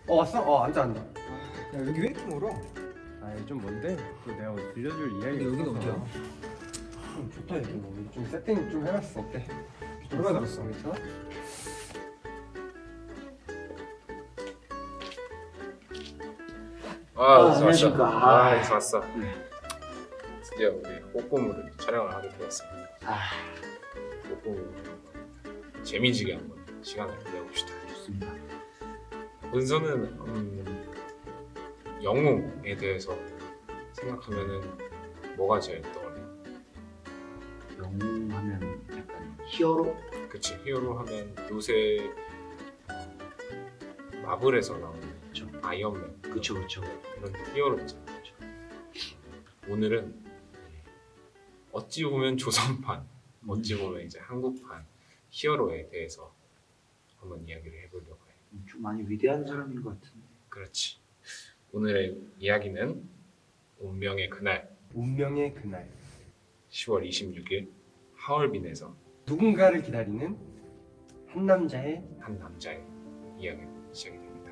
왔어? 앉아. 야, 여기 왜 이렇게 멀어? 아이 좀 뭔데? 그 내가 들려줄 이야기. 근데 여기는 있어서. 어디야? 좋다 여기. 좀 세팅 좀 해놨어. 어때? 얼마 들었어? 괜찮아? 왔어. 안녕하십니까. 여기서 왔어. 드디어 우리 꽃보물을 촬영을 하게 되었습니다. 꽃보물 재미지게 한번 시간을 보내봅시다. 좋습니다. 은서는 영웅에 대해서 생각하면은 뭐가 제일 떠올려? 영웅하면 약간 히어로? 그치, 히어로 하면 요새 마블에서 나오는 그쵸. 아이언맨 그쵸. 이런 히어로 있잖아. 오늘은 어찌 보면 조선판, 어찌 보면 이제 한국판 히어로에 대해서 한번 이야기를 해보려고 해. 좀 많이 위대한 사람인 것 같은데. 그렇지. 오늘의 이야기는 운명의 그날, 운명의 그날. 10월 26일 하얼빈에서 누군가를 기다리는 한 남자의 한 남자의 이야기로 시작이 됩니다.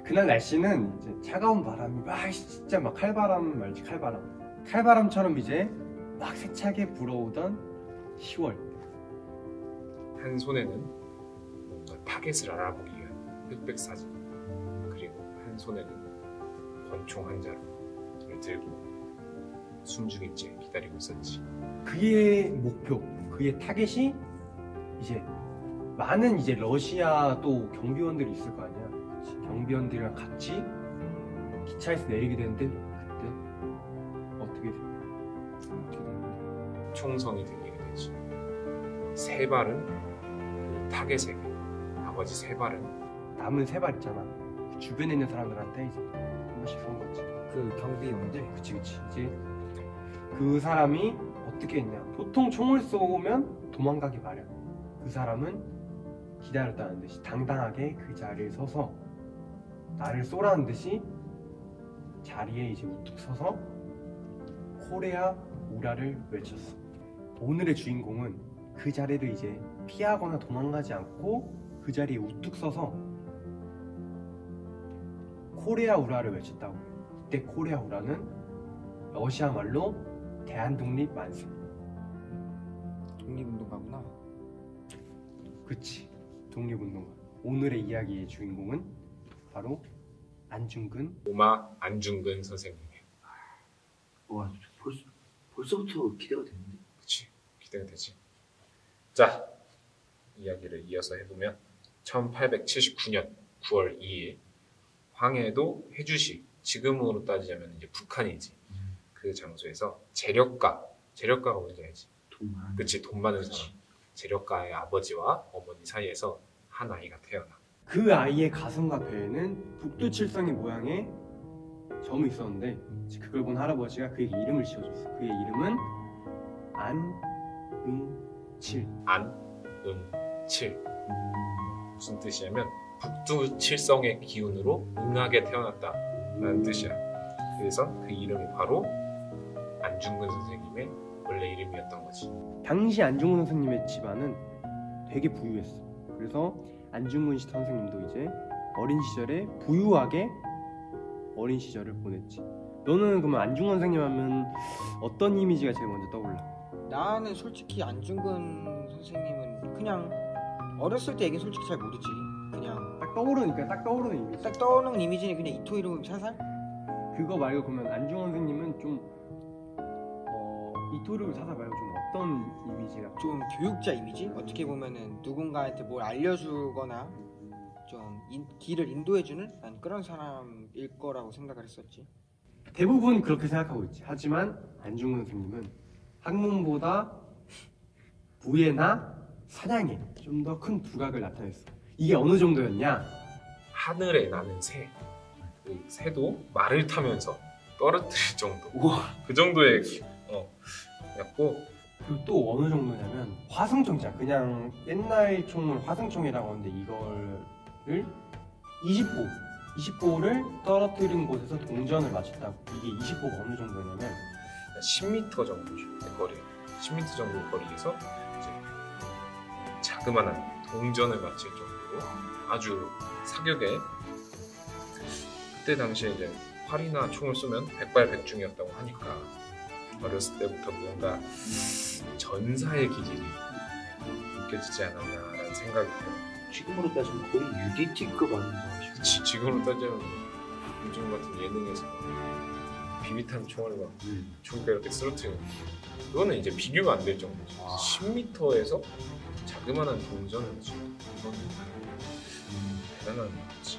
그날 날씨는 이제 차가운 바람이 막 진짜 막 칼바람 말지 칼바람처럼 이제 막 세차게 불어오던 10월. 한 손에는 뭔가 타겟을 알아보기 위한 흑백 사진, 그리고 한 손에는 권총 한 자루를 들고 숨죽인 채 기다리고 있었지. 그의 목표, 그의 타겟이 이제 많은 이제 러시아 또 경비원들이 있을 거 아니야. 경비원들이랑 같이 기차에서 내리게 되는데 그때 어떻게 돼? 총성이 들리게 되지. 세 발은 그 타겟에게, 나머지 세 발은 남은 세 발 있잖아. 그 주변에 있는 사람들한테 이제 한 번씩 쏜 거지. 그 경비원들? 그치. 이제 그 사람이 어떻게 했냐. 보통 총을 쏘면 도망가기 마련. 그 사람은 기다렸다는 듯이 당당하게 그 자리에 서서 나를 쏘라는 듯이 자리에 이제 우뚝 서서 코레아 우라를 외쳤어. 오늘의 주인공은 그 자리를 이제 피하거나 도망가지 않고 그 자리에 우뚝 서서 코레아 우라를 외쳤다고 해요. 이때 코레아 우라는 러시아 말로 대한독립 만세. 독립운동가구나. 그치, 독립운동가. 오늘의 이야기의 주인공은 바로 안중근. 오마 안중근 선생님이에요. 와, 벌써부터 기대가 되는데. 그치, 기대가 되지. 자, 이야기를 이어서 해보면 1879년 9월 2일 황해도 해주시, 지금으로 따지자면 이제 북한이지. 그 장소에서 재력가가 뭔지 알지? 돈 많은. 그치, 돈 많은 사람. 재력가의 아버지와 어머니 사이에서 한 아이가 태어나. 그 아이의 가슴과 배에는 북두칠성의 모양의 점이 있었는데 그걸 본 할아버지가 그에게 이름을 지어줬어. 그의 이름은 안응칠. 안은칠. 무슨 뜻이냐면 북두칠성의 기운으로 응하게 태어났다라는 뜻이야. 그래서 그 이름이 바로 안중근 선생님의 원래 이름이었던 거지. 당시 안중근 선생님의 집안은 되게 부유했어. 그래서 안중근 씨 선생님도 이제 어린 시절에 부유하게 어린 시절을 보냈지. 너는 그러면 안중근 선생님 하면 어떤 이미지가 제일 먼저 떠올라? 나는 솔직히 안중근 선생님은 그냥 어렸을 때 얘기는 솔직히 잘 모르지. 그냥 딱 떠오르는 이미지. 딱 떠오르는 이미지는 그냥 이토히로 사살? 그거 말고 그러면 안중근 선생님은 좀 이토르 사사 말고 좀 어떤 이미지가? 좀 교육자 이미지? 어떻게 보면은 누군가한테 뭘 알려주거나 좀 길을 인도해주는 난 그런 사람일 거라고 생각을 했었지. 대부분 그렇게 생각하고 있지. 하지만 안중근 선생님은 학문보다 부예나 사냥에 좀 더 큰 두각을 나타냈어. 이게 어느 정도였냐? 하늘에 나는 새, 그 새도 말을 타면서 떨어뜨릴 정도. 우와. 그 정도의 였고, 그리고 또 어느 정도냐면 화승총이야. 그냥 옛날 총을 화승총이라고 하는데 이거를 20보를 떨어뜨린 곳에서 동전을 맞췄다고. 이게 20보가 어느 정도냐면 10m 정도 거리, 10m 정도 거리에서 이제 자그마한 동전을 맞힐 정도로 아주 사격에 그때 당시에 이제 활이나 총을 쏘면 백발백중이었다고 하니까 어렸을 때부터 뭔가 전사의 기질이 느껴지지 않았나라는 생각이 들어요. 지금으로 따지면 거의 UDT급 아닌가 싶어. 지금으로 따지면 요즘 같은 예능에서 비비탄 총알을 막 총대로 때 쓰러뜨리는 그거는 이제 비교가 안 될 정도죠. 아. 10m에서 자그마한 동전을 쏘 이건 대단한 거지.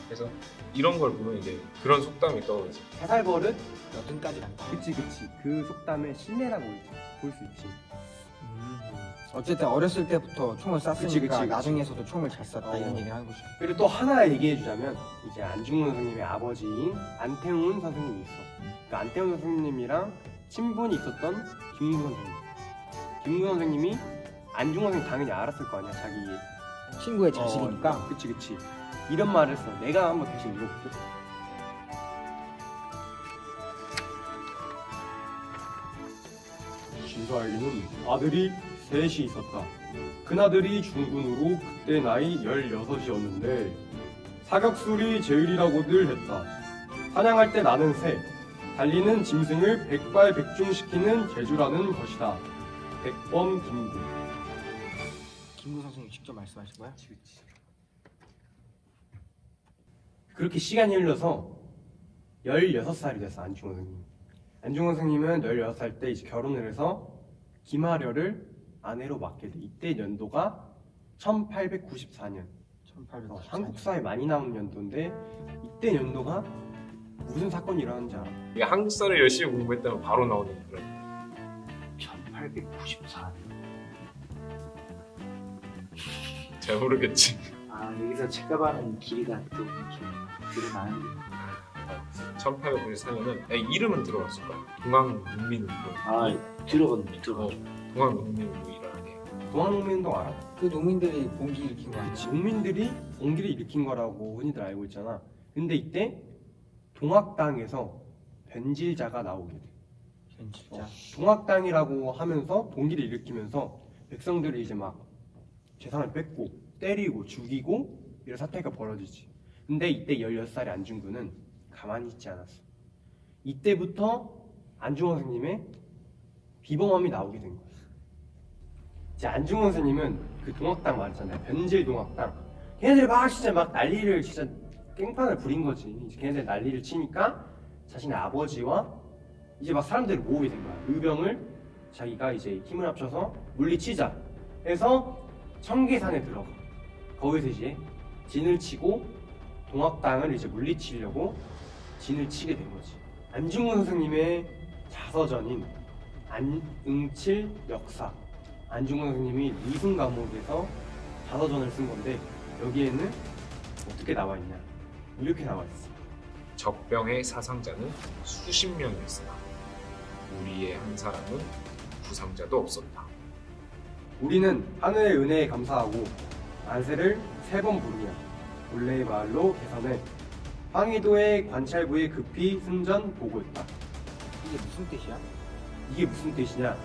그래서 이런 걸 보면 이제 그런 속담이 떠오르지. 사살벌은 여든까지 간다. 그치 그 속담의 신뢰라고 볼 수 있지. 어쨌든 어렸을 때부터 총을 쐈으니까 그치. 나중에서도 총을 잘 쐈다 어. 이런 얘기를 하는 거죠. 그리고 또 하나 얘기해주자면 이제 안중근 선생님의 아버지인 안태훈 선생님이 있어. 그 안태훈 선생님이랑 친분이 있었던 김구 선생님. 김구 선생님이 안중근 선생님 당연히 알았을 거 아니야 자기 친구의 자식이니까. 그치 이런 말을 했어. 내가 한번 대신 읽어볼게. 신사에게는 아들이 셋이 있었다. 큰아들이 중군으로 그때 나이 16이었는데 사격술이 제일이라고들 했다. 사냥할 때 나는 새, 달리는 짐승을 백발백중시키는 재주라는 것이다. 백범 김구. 김구 선생님 직접 말씀하신 거야? 그치. 그렇게 시간이 흘러서 16살이 됐어 안중근 선생님. 안중근 선생님은 16살 때 이제 결혼을 해서 김하려를 아내로 맡게 돼. 이때 연도가 1894년. 1894년. 한국 사회 많이 나오는 연도인데 이때 연도가 무슨 사건이 일어났는지 알아? 이게 한국사를 열심히 공부했다면 바로 나오는 그런 1894년. 잘 모르겠지. 아 여기서 책가방은 길이가 또 이렇게 드러나는데. 1894년은 이름은 들어봤을 거야. 동학농민운동. 들어갔네. 동학농민운동 일어나네. 동학농민운동 알아? 그 농민들이 봉기 일으킨 거 아니야? 국민들이 봉기를 일으킨 거라고 흔히들 알고 있잖아. 근데 이때 동학당에서 변질자가 나오게 돼. 진짜. 동학당이라고 하면서 봉기를 일으키면서 백성들이 이제 막 재산을 뺏고 때리고 죽이고 이런 사태가 벌어지지. 근데 이때 16살의 안중근은 가만히 있지 않았어. 이때부터 안중근 선생님의 비범함이 나오게 된 거야. 이제 안중근 선생님은 그 동학당 말했잖아요. 변질 동학당. 걔네들 막 진짜 막 난리를 진짜 깽판을 부린 거지. 이제 걔네들 난리를 치니까 자신의 아버지와 이제 막 사람들을 모으게 된 거야. 의병을 자기가 이제 힘을 합쳐서 물리치자 해서 청계산에 들어가. 거기서 이제 진을 치고 동학당을 이제 물리치려고 진을 치게 된 거지. 안중근 선생님의 자서전인 안응칠 역사. 안중근 선생님이 리순 감옥에서 자서전을 쓴 건데 여기에는 어떻게 나와 있냐? 이렇게 나와 있어. 적병의 사상자는 수십 명이었으나 우리의 한 사람은 부상자도 없었다. 우리는 하늘의 은혜에 감사하고 만세를 3번 부르며 본래의 마을로 개선해 황희도의 관찰부에 급히 승전 보고했다. 이게 무슨 뜻이야? 이게 무슨 뜻이냐?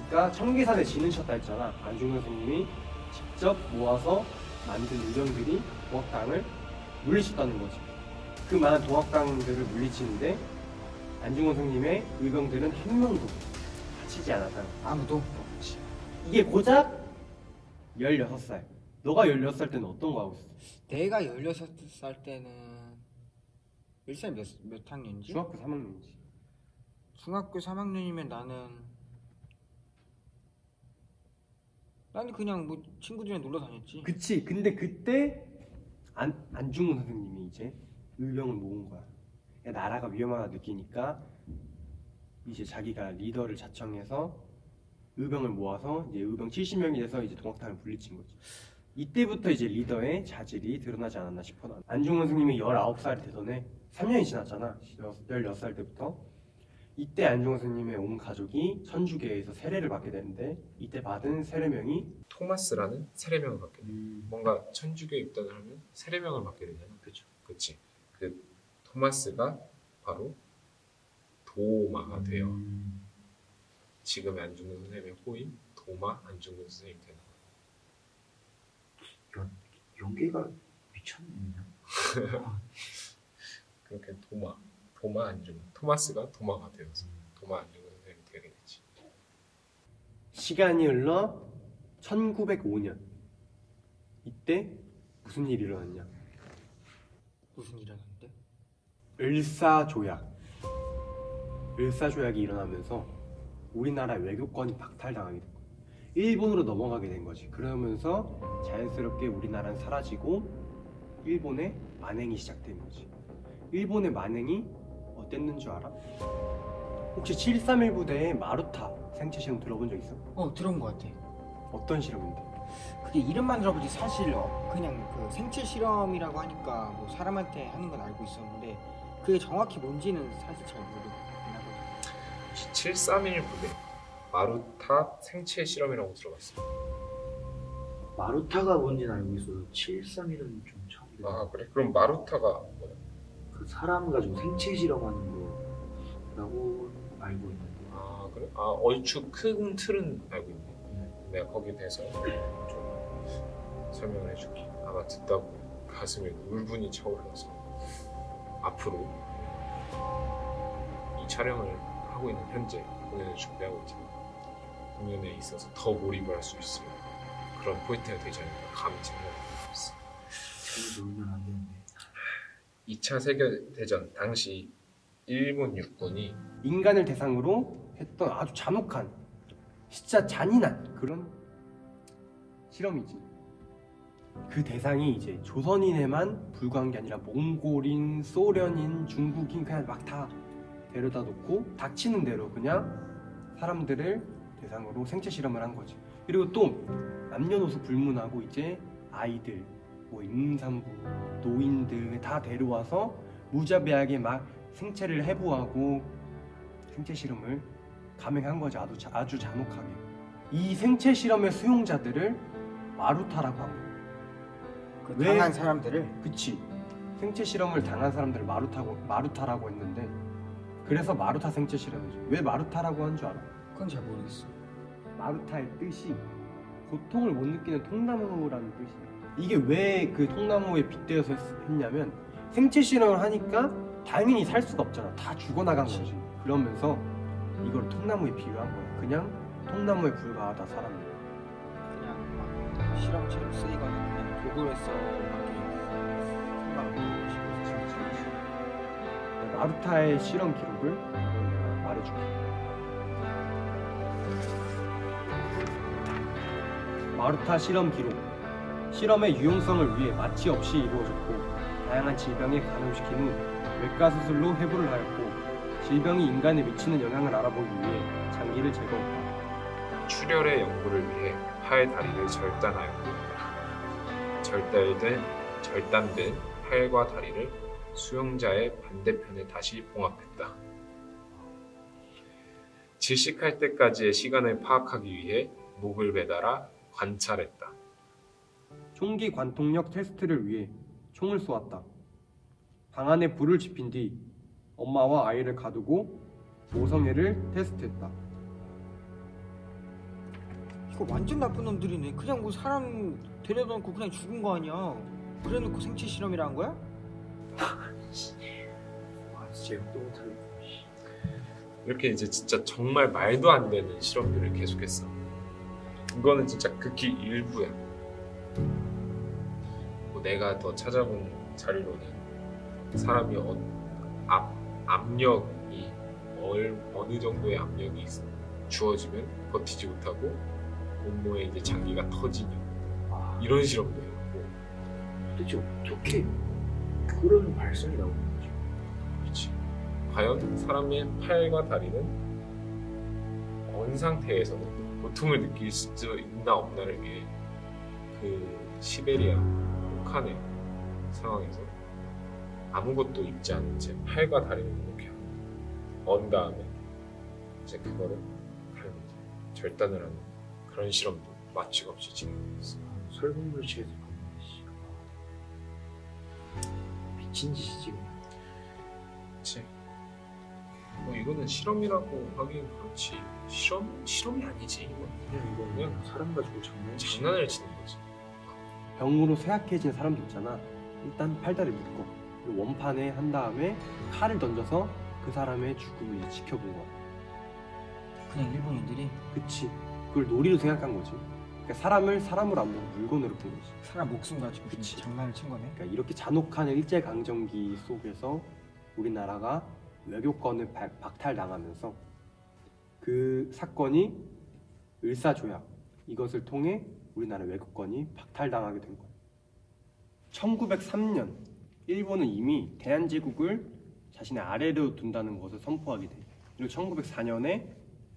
그러니까 청계산에 진을 쳤다 했잖아. 안중근 선생님이 직접 모아서 만든 의병들이 동학당을 물리쳤다는 거지. 그 많은 동학당들을 물리치는데 안중근 선생님의 의병들은 한 명도 다치지 않았다는 거야. 아무도? 이게 고작 16살. 너가 16살 때는 어떤 거 하고 있었어? 내가 16살 때는 일산 몇 학년이지? 중학교 3학년이지. 중학교 3학년이면 나는 그냥 뭐 친구들이랑 놀러 다녔지. 그치. 근데 그때 안중근 선생님이 이제 의병을 모은 거야. 나라가 위험하다 느끼니까 이제 자기가 리더를 자청해서 의병을 모아서 이제 의병 70명이 돼서 이제 동학당을 물리친 거지. 이때부터 이제 리더의 자질이 드러나지 않았나 싶어. 난. 안중근 선생님이 19살이 되던 해 3년이 지났잖아. 16살 때부터. 이때 안중근 선생님의 온 가족이 천주교에서 세례를 받게 되는데 이때 받은 세례명이 토마스라는 세례명을 받게 돼. 뭔가 천주교에 입단을 하면 세례명을 받게 되잖아. 그렇죠. 그치. 그 토마스가 바로 도마가 돼요. 지금의 안중근 선생님의 호인 도마 안중근 선생님이 되는 거야. 연계가 미쳤네. 그렇게 도마 안중근, 토마스가 도마가 되어서 도마 안중근 선생님이 되게 되지. 시간이 흘러 1905년. 이때 무슨 일이 일어났냐? 무슨 일 일어났는데? 을사조약. 을사조약이 일어나면서 우리나라 외교권이 박탈당하게 된 거야. 일본으로 넘어가게 된 거지. 그러면서 자연스럽게 우리나라는 사라지고 일본의 만행이 시작된 거지. 일본의 만행이 어땠는 줄 알아? 혹시 731 부대의 마루타 생체 실험 들어본 적 있어? 들어본 것 같아. 어떤 실험인데? 그게 이름만 들어보지 사실 그냥 그 생체 실험이라고 하니까 뭐 사람한테 하는 건 알고 있었는데 그게 정확히 뭔지는 사실 잘 모르긴 하거든. 731 부대 마루타 생체 실험이라고 들어봤어. 마루타가 뭔지는 알고 있어도 731은 좀 처음 들어. 아 그래? 그럼 마루타가 뭐야? 그 사람 가지고 생체 실험하는 거라고 알고 있는데. 아 그래? 아 얼추 큰 틀은 알고 있네. 내가 거기에 대해서 좀 설명을 해줄게. 아마 듣다 보면 가슴에 울분이 차올라서 앞으로 이 촬영을 하고 있는 현재 공연을 준비하고 있지만 공연에 있어서 더 몰입을 할 수 있을 그런 포인트가 되지 않을까 감히 생각하고 있어. 재미도 울면 안 되는데. 2차 세계대전 당시 일본 육군이 인간을 대상으로 했던 아주 잔혹한, 진짜 잔인한 그런 실험이지. 그 대상이 이제 조선인에만 불과한 게 아니라 몽골인, 소련인, 중국인 그냥 막 다 데려다 놓고 닥치는 대로 그냥 사람들을 대상으로 생체 실험을 한 거지. 그리고 또 남녀노소 불문하고 이제 아이들, 뭐 임산부, 노인들 다 데려와서 무자비하게 막 생체를 해부하고 생체 실험을 감행한 거지. 아주 잔혹하게. 이 생체 실험의 수용자들을 마루타라고 한 거야. 그 당한 사람들을 그치. 생체 실험을 당한 사람들을 마루타라고 했는데 그래서 마루타 생체 실험이지. 왜 마루타라고 한 줄 알아? 그건 잘 모르겠어. 마루타의 뜻이 고통을 못 느끼는 통나무라는 뜻이야. 이게 왜 그 통나무에 빗대어서 했냐면 생체 실험을 하니까 당연히 살 수가 없잖아. 다 죽어나간 거지. 그러면서 이걸 통나무에 비유한 거야. 그냥 통나무에 불과하다 사람들. 그냥 막 실험처럼 쓰이거나 그냥 도구로서 생각을 하는 것이고. 마루타의 실험 기록을 내가 말해줄게. 마루타 실험 기록. 실험의 유용성을 위해 마취 없이 이루어졌고 다양한 질병에 감염시킨 후 외과 수술로 해부를 하였고 질병이 인간에 미치는 영향을 알아보기 위해 장기를 제거했다. 출혈의 연구를 위해 팔 다리를 절단하였고 절단된 팔과 다리를 수용자의 반대편에 다시 봉합했다. 질식할 때까지의 시간을 파악하기 위해 목을 매달아 관찰했다. 총기 관통력 테스트를 위해 총을 쏘았다. 방 안에 불을 지핀 뒤 엄마와 아이를 가두고 모성애를 테스트했다. 이거 완전 나쁜 놈들이네. 그냥 뭐 사람 데려다 놓고 그냥 죽은 거 아니야. 그래놓고 생체 실험이라 한 거야? 와 진짜 역도 못하겠다. 이렇게 이제 진짜 정말 말도 안 되는 실험들을 계속했어. 이거는 진짜 극히 일부야. 뭐 내가 더 찾아본 자료로는 사람이 압력이 어느 정도의 압력이 주어지면 버티지 못하고 온몸에 이제 장기가 터지는 이런 실험도 해봤고. 도대체 어떻게 그런 발성이 나오는 거지? 그렇지. 과연 사람의 팔과 다리는 어느 상태에서는 고통을 느낄 수 있나 없나를 위해 그 시베리아 혹한의 상황에서 아무것도 입지 않은 채 팔과 다리를 이렇게 언 다음에 이제 그거를 이제 절단을 하는 그런 실험도 마취가 없이 진행되고 있어. 설국물질에서 봤는데 미친 짓이지 그냥. 그치. 뭐 이거는 실험이라고 하긴 그렇지. 실험이 아니지. 이건 그냥 사람 가지고 장난치는 장난을 치는 거지. 병으로 쇠약해진 사람도 있잖아. 일단 팔다리 묶어. 그리고 원판에 한 다음에 칼을 던져서 그 사람의 죽음을 이제 지켜본 거야. 그냥 일본인들이 그치. 그걸 놀이로 생각한 거지. 그러니까 사람을 사람으로 안 보고 물건으로 본 거지. 사람 목숨 가지고 그치. 장난을 친 거네. 그러니까 이렇게 잔혹한 일제강점기 속에서 우리나라가 외교권을 박탈당하면서 그 사건이 을사조약 이것을 통해 우리나라 외교권이 박탈당하게 된 거예요. 1903년 일본은 이미 대한제국을 자신의 아래로 둔다는 것을 선포하게 돼요. 그리고 1904년에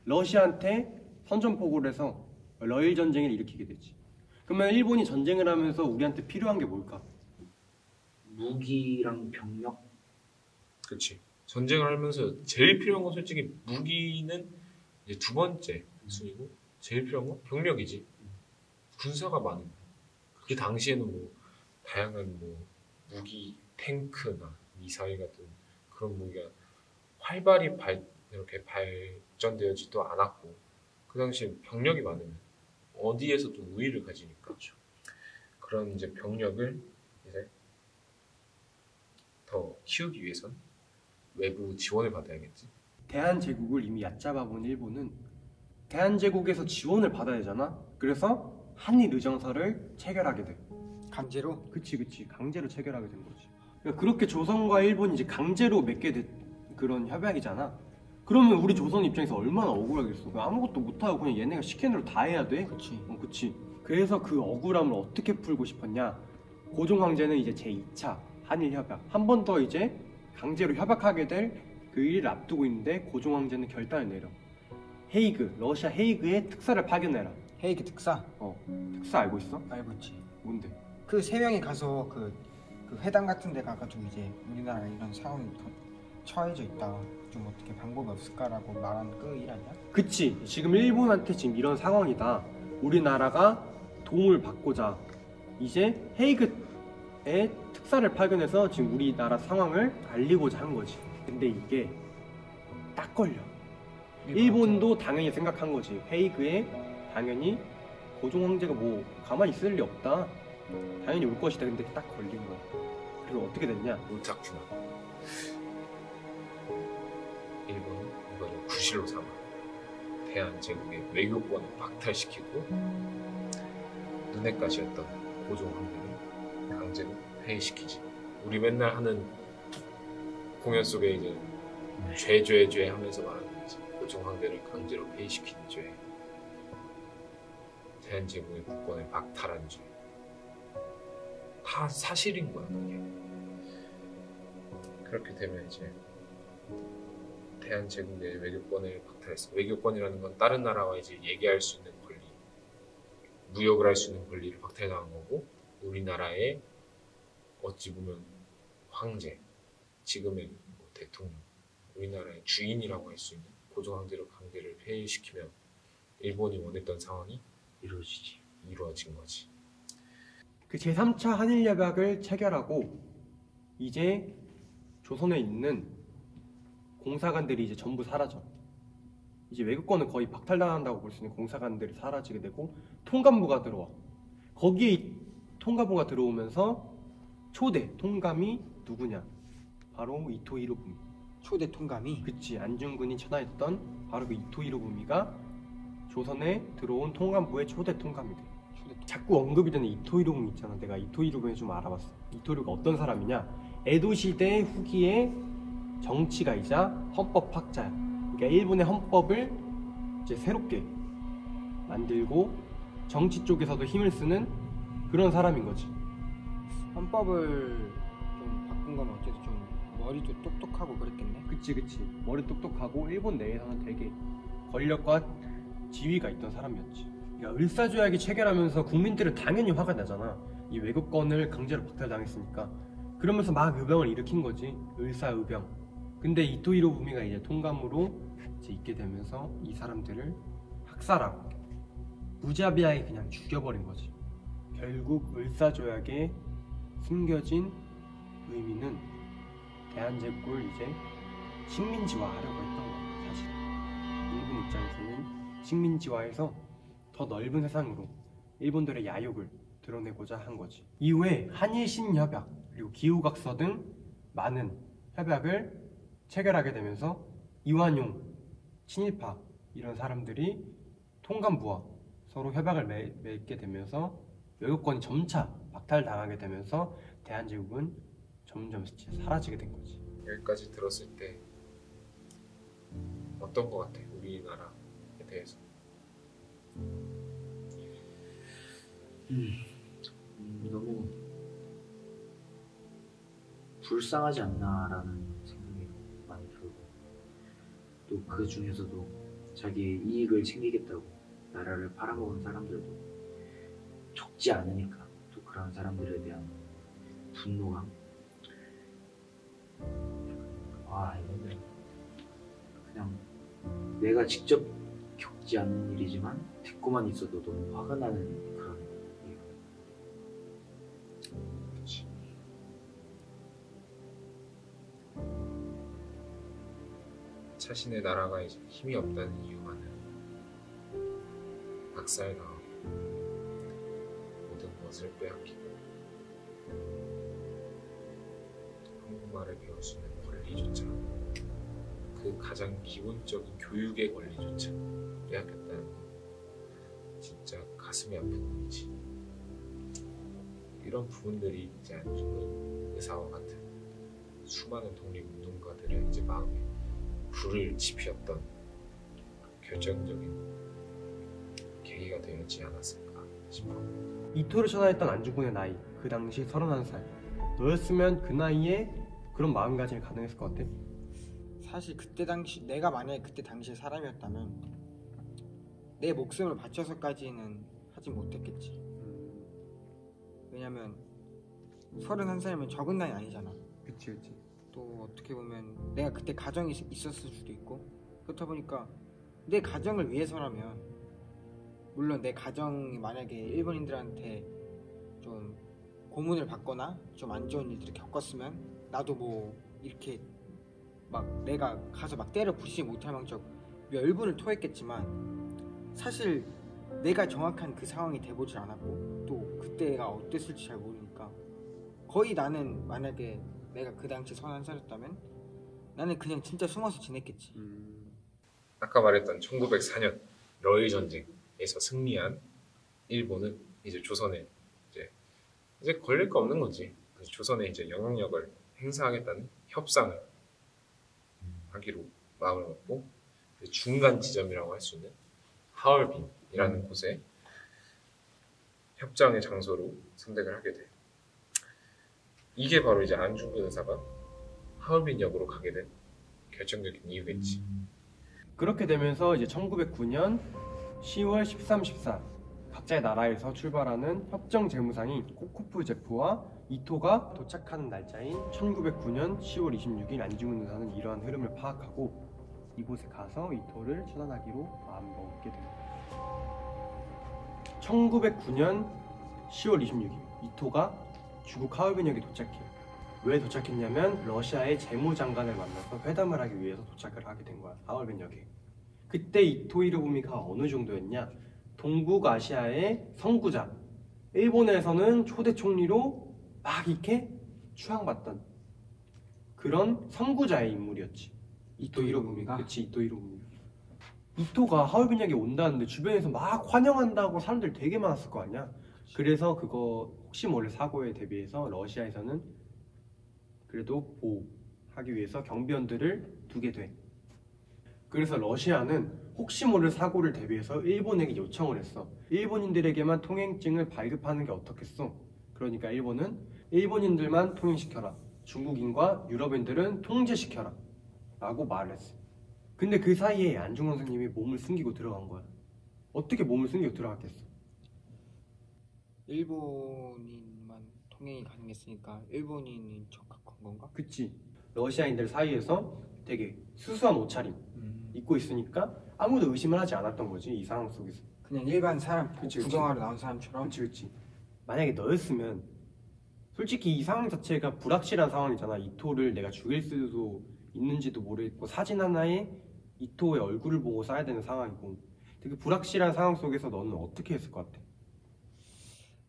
러시아한테 선전포고를 해서 러일 전쟁을 일으키게 되지. 그러면 일본이 전쟁을 하면서 우리한테 필요한 게 뭘까? 무기랑 병력. 그렇지. 전쟁을 하면서 제일 필요한 건 솔직히 무기는 이제 두 번째 순위고 제일 필요한 건 병력이지. 군사가 많은. 그 당시에는 뭐 다양한 뭐 무기, 탱크나 미사일 같은 그런 무기가 활발히 이렇게 발전되어지도 않았고 그 당시에 병력이 많으면 어디에서도 우위를 가지니까 그렇죠. 그런 이제 병력을 이제 더 키우기 위해선 외부 지원을 받아야겠지. 대한제국을 이미 얕잡아본 일본은 대한제국에서 지원을 받아야 되잖아. 그래서 한일의정서를 체결하게 돼. 강제로. 그치. 강제로 체결하게 된 거지. 그러니까 그렇게 조선과 일본이 이제 강제로 맺게 된 그런 협약이잖아. 그러면 우리 조선 입장에서 얼마나 억울하겠어. 아무것도 못하고 그냥 얘네가 시키는 대로 다 해야 돼. 그치. 그치. 그래서 그 억울함을 어떻게 풀고 싶었냐. 고종 황제는 이제 제2차 한일협약 한 번 더 이제 강제로 협약하게 될 그 일을 앞두고 있는데 고종 황제는 결단을 내려. 헤이그, 러시아 헤이그에 특사를 파견해라. 헤이그 특사 특사 알고 있어? 알고 있지. 뭔데? 그 세 명이 가서 그 회당 같은 데 가가지고 이제 우리나라가 이런 상황이 처해져 있다. 좀 어떻게 방법이 없을까라고 말한 그 일 아니야? 그치. 지금 일본한테 지금 이런 상황이다. 우리나라가 도움을 받고자 이제 헤이그에 특사를 파견해서 지금 우리나라 상황을 알리고자 한 거지. 근데 이게 딱 걸려. 일본도 당연히 생각한 거지. 헤이그에 당연히 고종 황제가 뭐 가만히 있을 리 없다. 당연히 올 것이다. 근데 딱 걸린 거야. 그리고 어떻게 됐냐? 옳다구나. 일본은 이거를 구실로 삼아 대한제국의 외교권을 박탈시키고 눈엣가시였던 고종 황제를 강제로 폐위시키지. 우리 맨날 하는 공연 속에 이제 죄 하면서 말하는 거지. 고종 황제를 강제로 폐위시킨 죄, 대한제국의 국권을 박탈한 죄, 다 사실인 거야 그게. 그렇게 되면 이제 대한제국의 외교권을 박탈했어. 외교권이라는 건 다른 나라와 이제 얘기할 수 있는 권리, 무역을 할 수 있는 권리를 박탈당한 거고, 우리나라의 어찌 보면 황제, 지금의 뭐 대통령, 우리나라의 주인이라고 할 수 있는 고종 황제를 강제를 폐위시키면 일본이 원했던 상황이 이루어진 거지. 그 제3차 한일협약을 체결하고 이제 조선에 있는 공사관들이 이제 전부 사라져. 이제 외교권을 거의 박탈당한다고 볼 수 있는 공사관들이 사라지게 되고 통감부가 들어와. 거기에 이 통감부가 들어오면서 초대 통감이 누구냐? 바로 이토 히로부미. 초대 통감이. 그치. 안중근이 천하했던 바로 그 이토 히로부미가 조선에 들어온 통감부의 초대 통감이 돼. 자꾸 언급이 되는 이토 히로부미 있잖아. 내가 이토 히로부미 좀 알아봤어. 이토 히로부미가 어떤 사람이냐? 에도 시대 후기의 정치가이자 헌법학자야. 그러니까 일본의 헌법을 이제 새롭게 만들고 정치 쪽에서도 힘을 쓰는 그런 사람인 거지. 헌법을 좀 바꾼 건 어쨌든 좀 머리도 똑똑하고 그랬겠네. 그치. 머리 똑똑하고 일본 내에서는 되게 권력과 지위가 있던 사람이었지. 그러니까 을사조약이 체결하면서 국민들은 당연히 화가 나잖아. 이 외교권을 강제로 박탈당했으니까. 그러면서 막 의병을 일으킨 거지. 을사의병. 근데 이토 히로부미가 이제 통감으로 이제 있게 되면서 이 사람들을 학살하고 무자비하게 그냥 죽여버린 거지. 결국 을사조약에 숨겨진 의미는 대한제국을 이제 식민지화하려고 했던 거야. 사실 일본 입장에서는 식민지화해서 더 넓은 세상으로 일본들의 야욕을 드러내고자 한 거지. 이후에 한일신협약, 그리고 기후각서 등 많은 협약을 체결하게 되면서 이완용, 친일파 이런 사람들이 통감부와 서로 협약을 맺게 되면서 외교권이 점차 박탈당하게 되면서 대한제국은 점점 사라지게 된 거지. 여기까지 들었을 때 어떤 거 같아? 우리나라에 대해서. 너무 불쌍하지 않나라는 생각이 많이 들고, 또 그 중에서도 자기의 이익을 챙기겠다고 나라를 팔아먹은 사람들도 적지 않으니까 또 그런 사람들에 대한 분노감. 이거는 그냥 내가 직접 겪지 않은 일이지만 듣고만 있어도 너무 화가 나는 그런 일. 그렇지. 자신의 나라가 이제 힘이 없다는 이유만은 박살나고 모든 것을 빼앗기고 한국말을 배울 수 있는 권리조차, 그 가장 기본적인 교육의 권리조차 빼앗겼다는 건 진짜 가슴이 아픈 일이지. 이런 부분들이 이제 안중근 의사와 같은 수많은 독립운동가들의 이제 마음에 불을 지폈던 결정적인 계기가 되었지 않았을까 싶어. 이토를 처단했던 안중근의 나이, 그 당시 31살. 너였으면 그 나이에 그런 마음가짐이 가능했을 것 같아? 사실 그때 당시 내가 만약에 그때 당시에 사람이었다면 내 목숨을 바쳐서까지는 하지 못했겠지. 왜냐면 31살이면 적은 나이 아니잖아. 그치. 또 어떻게 보면 내가 그때 가정이 있었을 수도 있고, 그렇다 보니까 내 가정을 위해서라면, 물론 내 가정이 만약에 일본인들한테 좀 고문을 받거나 좀 안 좋은 일들을 겪었으면 나도 뭐 이렇게 막 내가 가서 막 때려 부시지 못할 망정 열분을 토했겠지만, 사실 내가 정확한 그 상황이 돼보질 않았고 또 그때가 어땠을지 잘 모르니까 거의 나는 만약에 내가 그 당시 31살이었다면 나는 그냥 진짜 숨어서 지냈겠지. 아까 말했던 1904년 러일 전쟁에서 승리한 일본은 이제 조선에 이제 걸릴 거 없는 거지. 그래서 조선에 이제 영향력을 행사하겠다는 협상을 하기로 마음을 먹고, 중간 지점이라고 할 수 있는 하얼빈이라는 곳에 협정의 장소로 선택을 하게 돼. 이게 바로 이제 안중근 의사가 하얼빈역으로 가게 된 결정적인 이유겠지. 그렇게 되면서 이제 1909년 10월 13, 14 각자의 나라에서 출발하는 협정 재무상인 코코프 제프와 이토가 도착하는 날짜인 1909년 10월 26일 안중근 의사는 이러한 흐름을 파악하고 이곳에 가서 이토를 처단하기로 마음먹게 됩니다. 1909년 10월 26일 이토가 중국 하얼빈역에 도착해요. 왜 도착했냐면 러시아의 재무장관을 만나서 회담을 하기 위해서 도착을 하게 된 거야, 하얼빈역에. 그때 이토 히로부미가 어느 정도였냐? 동북아시아의 선구자, 일본에서는 초대 총리로 막 이렇게 추앙받던 그런 선구자의 인물이었지, 이토 히로부미가. 그치, 이토 히로부미. 이토가 하얼빈역에 온다는데 주변에서 막 환영한다고 사람들 되게 많았을 거 아니야. 그래서 그거 혹시 모를 사고에 대비해서 러시아에서는 그래도 보호하기 위해서 경비원들을 두게 돼. 그래서 러시아는 혹시 모를 사고를 대비해서 일본에게 요청을 했어. 일본인들에게만 통행증을 발급하는 게 어떻겠어? 그러니까 일본은 일본인들만 통행시켜라, 중국인과 유럽인들은 통제시켜라 라고 말을 했어. 근데 그 사이에 안중근 선생님이 몸을 숨기고 들어간 거야. 어떻게 몸을 숨기고 들어갔겠어? 일본인만 통행이 가능했으니까 일본인인 척한 건가? 그치. 러시아인들 사이에서 되게 수수한 옷차림 입고 있으니까 아무도 의심을 하지 않았던 거지, 이 상황 속에서. 그냥 일반 사람 그치. 구경하러 나온 사람처럼. 그치. 만약에 너였으면 솔직히 이 상황 자체가 불확실한 상황이잖아. 이토를 내가 죽일 수도 있는지도 모르겠고 사진 하나에 이토의 얼굴을 보고 써야 되는 상황이고 되게 불확실한 상황 속에서 너는 어떻게 했을 것 같아?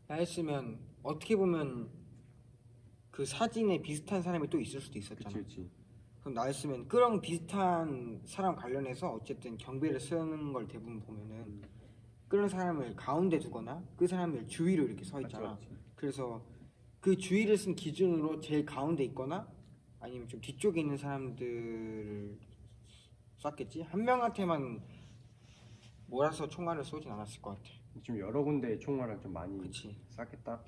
나였으면 어떻게 보면 그 사진에 비슷한 사람이 또 있을 수도 있었잖아. 그치. 그럼 나였으면 그런 비슷한 사람 관련해서 어쨌든 경비를 쓰는 걸 대부분 보면은 그런 사람을 가운데 두거나 그 사람을 주위로 이렇게 서 있잖아. 맞지. 그래서 그 주위를 쓴 기준으로 제일 가운데 있거나 아니면 좀 뒤쪽에 있는 사람들을 쐈겠지. 한 명한테만 몰아서 총알을 쏘진 않았을 것 같아. 좀 여러 군데 총알을 좀 많이 그치. 쐈겠다.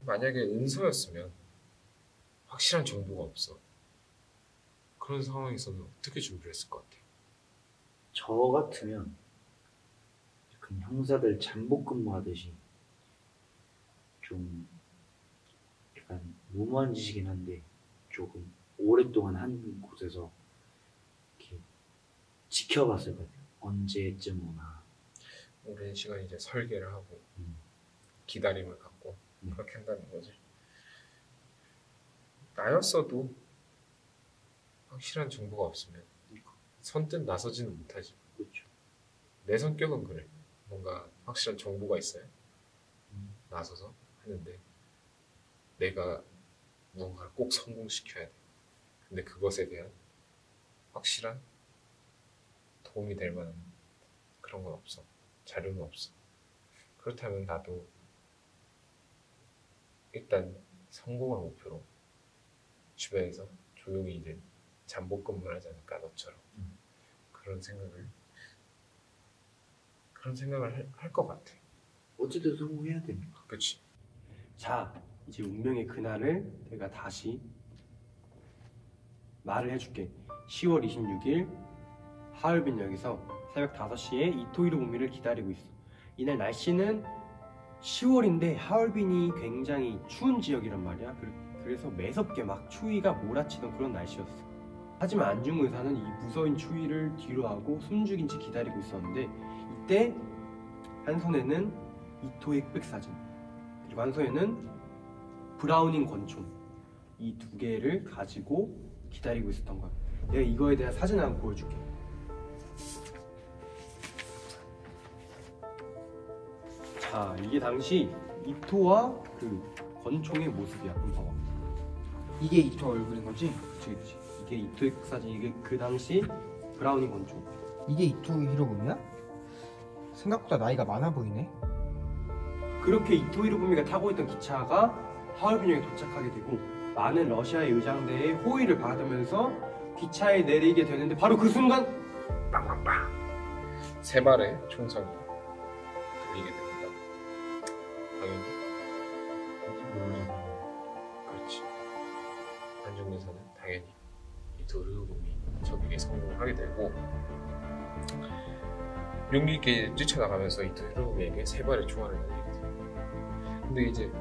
만약에 은서였으면 확실한 정보가 없어. 그런 상황에서는 어떻게 준비를 했을 것 같아? 저 같으면 약간 형사들 잠복 근무하듯이 좀 약간 무모한 짓이긴 한데 조금 오랫동안 한 곳에서 이렇게 지켜봤을 것 같아요. 언제쯤 오나. 오랜 시간 이제 설계를 하고 음. 기다림을 갖고 네. 그렇게 한다는 거지. 나였어도 확실한 정보가 없으면 선뜻 나서지는 못하지. 그렇죠. 내 성격은 그래. 뭔가 확실한 정보가 있어야 나서서 하는데 내가 무언가를 꼭 성공시켜야 돼. 근데 그것에 대한 확실한 도움이 될 만한 그런 건 없어. 자료는 없어. 그렇다면 나도 일단 성공을 목표로 주변에서 조용히 이제 잠복 근무를 하지 않을까, 너처럼. 그런 생각을 할 것 같아. 어쨌든 성공해야 되니까. 그치? 자, 이제 운명의 그날을 내가 다시 말을 해줄게. 10월 26일 하얼빈역에서 새벽 5시에 이토 히로부미를 기다리고 있어. 이날 날씨는 10월인데 하얼빈이 굉장히 추운 지역이란 말이야. 그래서 매섭게 막 추위가 몰아치던 그런 날씨였어. 하지만 안중근 의사는 이 무서운 추위를 뒤로 하고 숨죽인 채 기다리고 있었는데 이때 한 손에는 이토의 흑백 사진, 그리고 한 손에는 브라우닝 권총, 이 두 개를 가지고 기다리고 있었던 거야. 내가 이거에 대한 사진 한번 보여줄게. 자, 이게 당시 이토와 그 권총의 모습이야. 한번 봐봐. 이게 이토 얼굴인 거지? 그치. 이게 이토의 흑백 사진, 이게 그 당시 브라우닝 권총. 이게 이토 히로부미야? 생각보다 나이가 많아 보이네. 그렇게 이토 히로부미가 타고 있던 기차가 하얼빈역에 도착하게 되고 많은 러시아의 의장대의 호의를 받으면서 기차에 내리게 되는데 바로 그 순간 빵빵빵! 세 발의 총성이 들리게 됩니다. 당연히 그렇지. 안중근 의사는 당연히 이토 히로부미 적에게 성공하게 되고 용기 있게 뛰쳐나가면서 이토 히로부미에게 세 발의 총알을 날리게 돼요. 근데 이제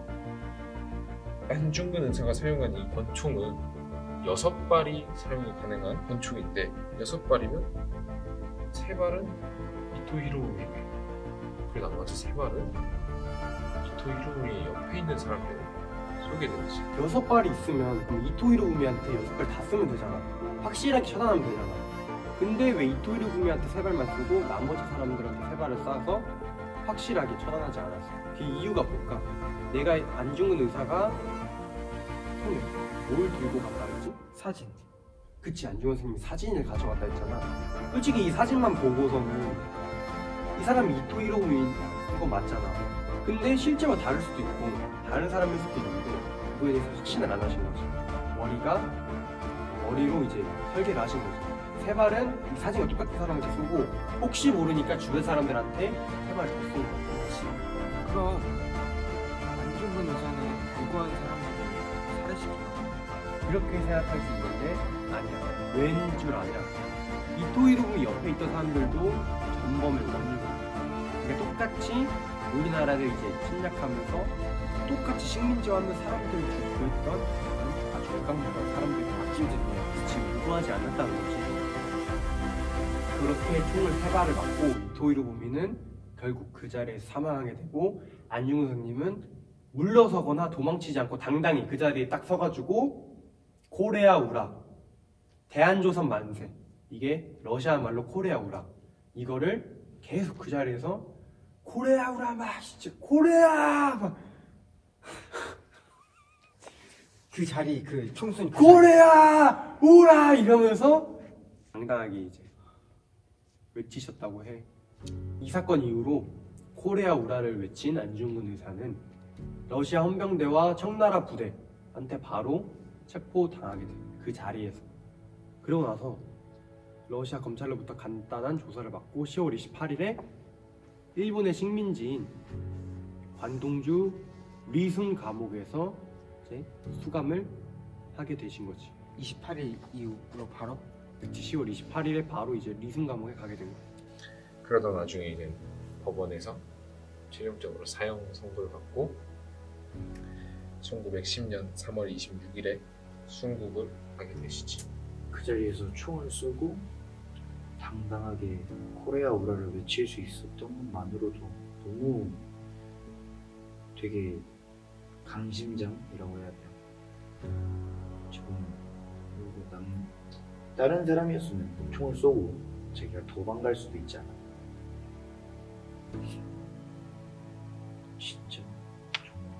안중근 의사가 사용한 이 권총은 6발이 사용이 가능한 권총인데 6발이면 3발은 이토 히로부미에게, 그리고 나머지 3발은 이토 히로부미 옆에 있는 사람에게 쏘게 되지. 6발이 있으면 그럼 이토 히로부미한테 6발 다 쓰면 되잖아. 확실하게 처단하면 되잖아. 근데 왜 이토 히로부미한테 3발만 쓰고 나머지 사람들한테 3발을 쏴서 확실하게 처단하지 않았어? 그 이유가 뭘까? 내가 안중근 의사가 손에 뭘 들고 갔다 했지? 사진. 그치, 안중근 선생님이 사진을 가져갔다 했잖아. 솔직히 이 사진만 보고서는 이 사람이 이토 히로부미인 건 맞잖아. 근데 실제로 다를 수도 있고 다른 사람일 수도 있는데 그거에 대해서 확신을 안 하신 거지. 머리로 이제 설계를 하신 거지. 세 발은 이 사진과 똑같은 사람한테 쏘고 혹시 모르니까 주변 사람들한테 세 발을 더 쏜 거지. 그럼 안중근 의사는 무고한 사람들을 살해시켰나? 그렇게 생각할 수 있는데 아니야. 왠 줄 아냐. 이토 히로부미 옆에 있던 사람들도 전범의 원인이고, 그러니까 똑같이 우리나라를 이제 침략하면서 똑같이 식민지화하는 사람들을 죽였던 아주 열강적인 사람들이 악질들이야. 지금 무고하지 않았다는 거지. 그렇게 총을 3발을 맞고 이토 히로부미는 결국 그 자리에서 사망하게 되고 안중근 선생님은 물러서거나 도망치지 않고 당당히 그 자리에 딱 서가지고 코레아 우라, 대한조선 만세, 이게 러시아 말로 코레아 우라, 이거를 계속 그 자리에서 코레아 우라 막 진짜 코레아 막 그 자리 그 총선 코레아 우라 이러면서 당당하게 이제 외치셨다고 해. 이 사건 이후로 코레아 우라를 외친 안중근 의사는 러시아 헌병대와 청나라 부대한테 바로 체포당하게 돼. 그 자리에서. 그러고 나서 러시아 검찰로부터 간단한 조사를 받고 10월 28일에 일본의 식민지인 관동주 리순 감옥에서 이제 수감을 하게 되신 거지. 28일 이후로 바로. 그치, 10월 28일에 바로 이제 리순 감옥에 가게 된 거야. 그러다 나중에 이제 법원에서 최종적으로 사형 선고를 받고 1910년 3월 26일에 순국을 하게 되시지. 그 자리에서 총을 쏘고 당당하게 코레아 우라를 외칠 수 있었던 것만으로도 너무 되게 강심장이라고 해야 돼요. 지금 다른 사람이었으면 총을 쏘고 자기가 도망갈 수도 있잖아. 진짜 정말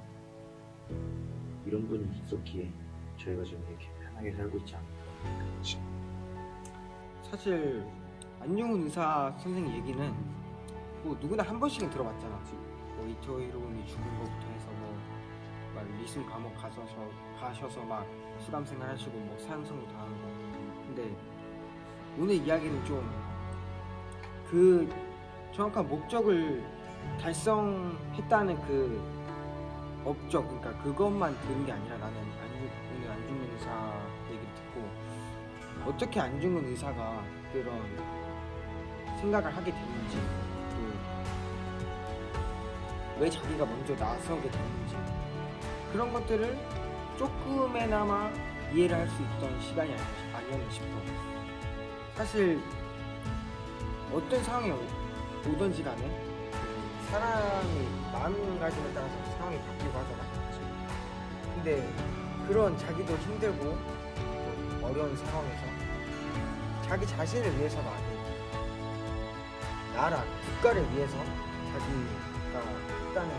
이런 분이 있었기에 저희가 지금 이렇게 편하게 살고 있지 않을까. 그렇지. 사실 안중근 의사 선생 얘기는 뭐 누구나 한 번씩은 들어봤잖아. 지금 뭐 이토 히로부미 죽은 것부터 해서 막 리순 감옥 가셔서 막 수감 생활하시고 뭐 사형 선고 당하고. 근데 오늘 이야기는 좀 그 정확한 목적을 달성했다는 그 업적, 그러니까 그것만 들은 게 아니라 나는 오늘 안중근 의사 얘기를 듣고 어떻게 안중근 의사가 그런 생각을 하게 됐는지, 또 왜 자기가 먼저 나서게 됐는지, 그런 것들을 조금이나마 이해를 할 수 있던 시간이 아니었나 싶어. 사실 어떤 상황이 오든지 간에 사람이 마음가짐에 따라서 상황이 바뀌고 하잖아. 근데 그런 자기도 힘들고 어려운 상황에서 자기 자신을 위해서가 아니고 나라, 국가를 위해서 자기가 했다는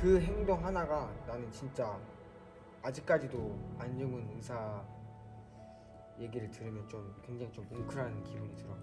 그 행동 하나가 나는 진짜 아직까지도 안중근 의사 얘기를 들으면 좀 굉장히 좀 뭉클한 기분이 들어.